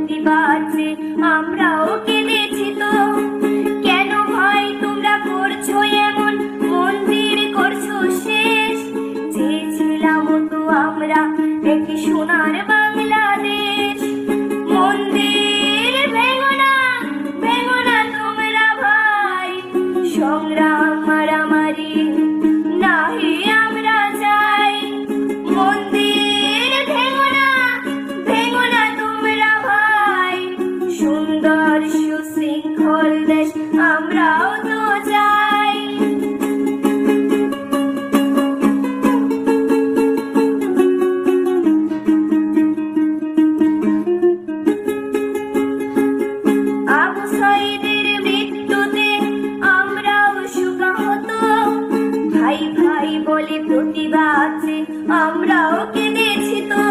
প্রতিবাদ যে আমরাও কেঁদেছি তো। কেন ভাই তোমরা করছো এমন, মন্দির করছো শেষ? চেয়েছিলাম তো আমরা একটি সোনার বাংলাদেশ। মন্দির ভেঙো না, ভেঙো না তোমরা ভাই, সংগ্রাম মারামারি নাহি আমরা চাই। মন্দির ভেঙো না, ভেঙো না তোমরা ভাই, সুন্দর সুশৃঙ্খল দেশ আমরাও তো চাই। আবু সাঈদের মৃত্যুতে আমরাও শোকাহত, ভাই ভাই বলে প্রতিবাদ যে আমরাও কেঁদেছি তো।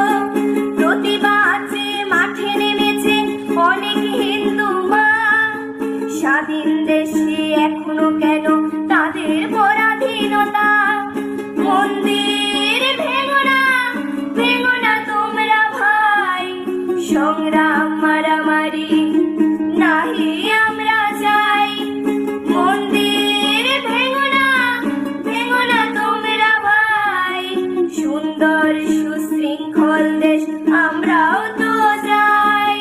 প্রতিবাদ যে মাঠে নেমেছে অনেক হিন্দু মা, স্বাধীন দেশে এখনো কেন তাদের পরাধীনতা? মন্দির ভেঙো না, ভেঙো না তোমরা ভাই, সংগ্রাম মারামারি নাহি আমরা চাই। মন্দির ভেঙো না, ভেঙো না তোমরা ভাই, সুন্দর সুশৃঙ্খল দেশ আমরাও তো চাই।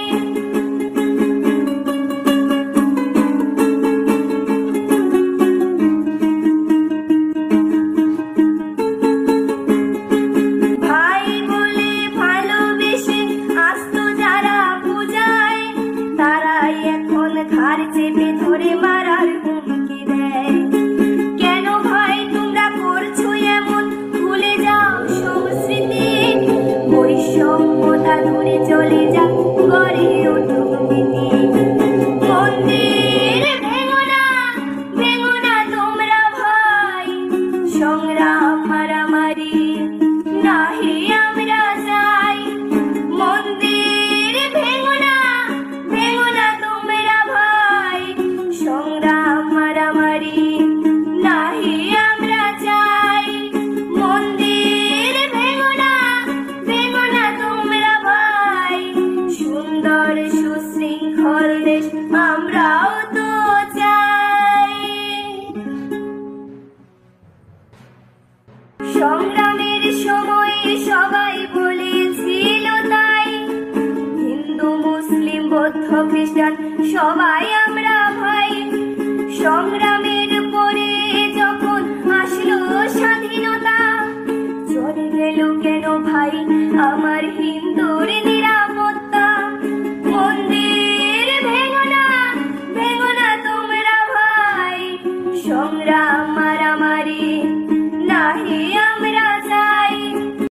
ভাই বলে ভালোবেসে আসতো যারা পূজায়, তারাই এখন ঘাড় চেপে ধরে মারার হুমকি দেয়। কেন ভাই তোমরা করছো এমন, ভুলে যাও সংস্কৃতি, বৈষম্যতা দূরে চলে যাও, গড়ে উঠুক নীতি। মন্দির ভেঙো না, ভেঙো না তোমরা ভাই, সংগ্রাম মারামারি নাহি আমরা চাই। মন্দির ভেঙো না, ভেঙো না তোমরা ভাই, সংগ্রাম মারামারি নাহি আমরা চাই। মন্দির ভেঙো না, ভেঙো না তোমরা ভাই, সুন্দর সুশৃঙ্খল দেশ আমরাও তো চাই। সংগ্রামের সময় সবাই বলেছিল তাই, হিন্দু মুসলিম বৌদ্ধ খ্রিস্টান সবাই আমরা ভাই। সংগ্রামের